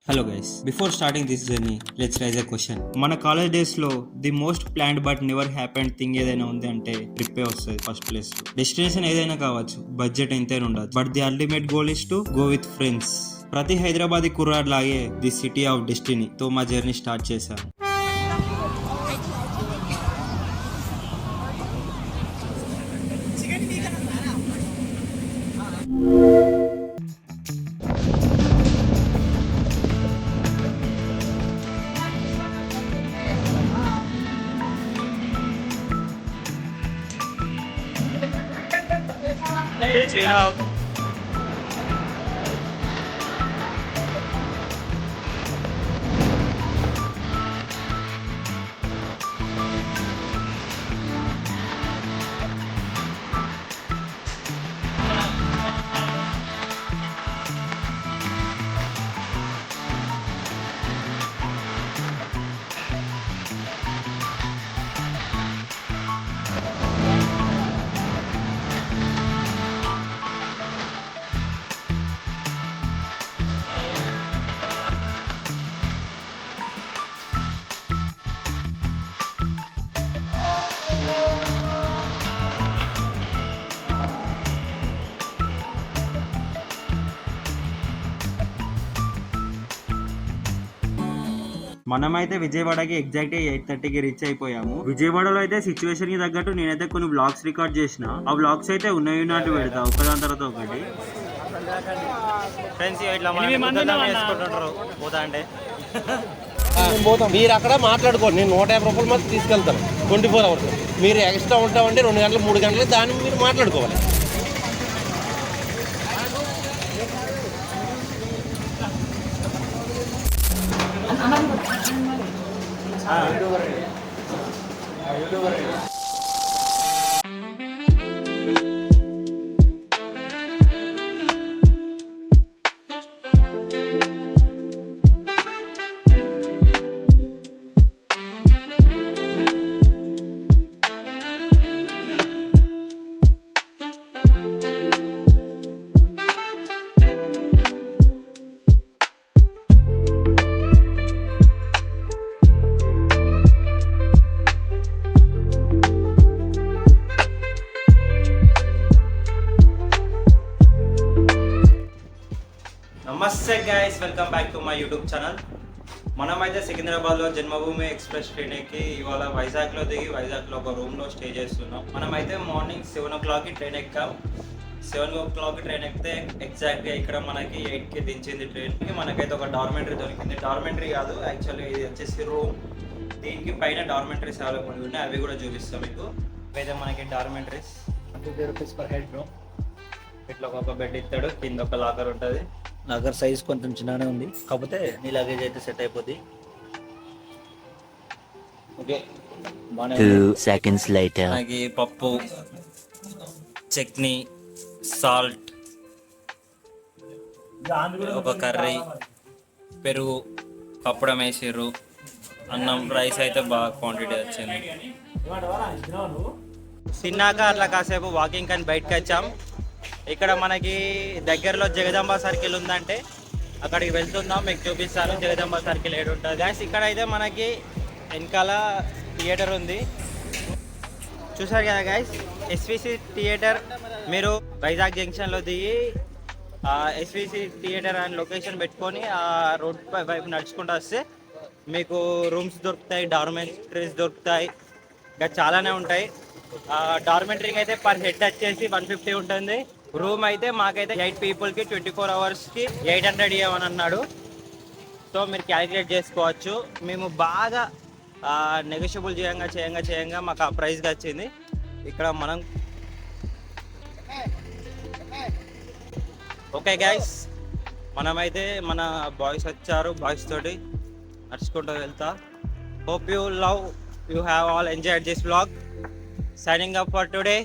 Hello guys, before starting this journey, let's raise a question. మన college days లో the most planned but never happened thing ఏదైనా ఉంది అంటే ట్రిప్పే వస్తుంది first place లో. డెస్టినేషన్ ఏదైనా కావచ్చు, బడ్జెట్ ఎంతైనా ఉండదు, but the ultimate goal is to go with friends. ప్రతి హైదరాబాదీ కుర్రాడ్ లాగే ది సిటీ ఆఫ్ డెస్టినీ తో మా జర్నీ స్టార్ట్ చేశాను. మనమైతే విజయవాడకి ఎగ్జాక్ట్ 8:30కి రీచ్ అయిపోయాము. విజయవాడలో అయితే సిచ్యువేషన్ కి తగ్గట్టు నేనైతే కొన్ని బ్లాగ్స్ రికార్డ్ చేసిన. ఆ బ్లాగ్స్ అయితే ఉన్నాయి నాటు పెడతా ఒకదాని తర్వాత ఒకటి. మీరు అక్కడ మాట్లాడుకోండి, నేను 150 రూపాయలు మాత్రం తీసుకెళ్తాను 24 hours. మీరు ఎక్స్ట్రా ఉంటామంటే 2 గంటలు 3 గంటలు దాన్ని మీరు మాట్లాడుకోవాలి. నమస్తే guys, welcome back to my YouTube channel. మనమైతే సికింద్రాబాద్లో జన్మభూమి ఎక్స్ప్రెస్ ట్రైన్ ఎక్కి ఇవాళ వైజాగ్లో దిగి వైజాగ్లో ఒక రూమ్లో స్టే చేస్తున్నాం. మనమైతే మార్నింగ్ 7 o'clockకి ట్రైన్ ఎక్కాం. 7 o'clockకి ట్రైన్ ఎక్కితే ఎగ్జాక్ట్గా ఇక్కడ మనకి 8కి దించింది ట్రైన్కి. మనకైతే ఒక డార్మెంటరీ దొరికింది. డార్మెంటరీ కాదు, యాక్చువల్లీ ఇది వచ్చేసి రూమ్. దీనికి పైన డార్మెంటరీస్ అవైలబుల్ ఉన్నాయి, అవి కూడా చూపిస్తాం మీకు. అయితే మనకి dormitories 20 rupees per head room. ఇట్లా ఒక బెడ్ ఇస్తాడు, కింద ఒక లాకర్ ఉంటుంది. లాకర్ సైజ్ కొంచెం చిన్ననే ఉంది, కాకపోతే నీ లగేజ్ అయితే సెట్ అయిపోద్ది. Okay, 2 seconds later. మనకి పప్పు, చట్నీ, సాల్ట్, ఒక కర్రీ, పెరుగు, పప్పడం వేసారు, అన్నం, రైస్ అయితే బాగా క్వాంటిటీ వచ్చింది. తిన్నాక అట్లా కాసేపు వాకింగ్ అని బయటకు వచ్చాం. ఇక్కడ మనకి దగ్గరలో జగదాంబ సర్కిల్ ఉందంటే అక్కడికి వెళ్తున్నాం, మీకు చూపిస్తాను జగదాంబ సర్కిల్ ఏడు ఉంటుంది గాయస్. ఇక్కడ అయితే మనకి వెనకాల థియేటర్ ఉంది, చూసారు కదా గాయస్. SVC theatre. మీరు వైజాగ్ జంక్షన్లో దిగి ఎస్విసి థియేటర్ అని లొకేషన్ పెట్టుకొని ఆ రోడ్ వైపు నడుచుకుంటూ వస్తే మీకు రూమ్స్ దొరుకుతాయి, డార్మెంటరీస్ దొరుకుతాయి, ఇంకా చాలానే ఉంటాయి. డార్మెంటరీకి అయితే పర్ హెడ్ వచ్చేసి 150 ఉంటుంది. రూమ్ అయితే మాకైతే 8 peopleకి 24 hours కి 800 ఇవ్వమని అన్నాడు. సో మీరు క్యాలిక్యులేట్ చేసుకోవచ్చు. మేము బాగా నెగోషియబుల్ చేయంగా మాకు ఆ ప్రైస్కి వచ్చింది. ఇక్కడ మనం ఓకే గైస్, మనమైతే మన బాయ్స్ వచ్చారు, బాయ్స్ తోటి నడుచుకుంటూ వెళ్తా. Hope you have all enjoyed this vlog. Signing up for today.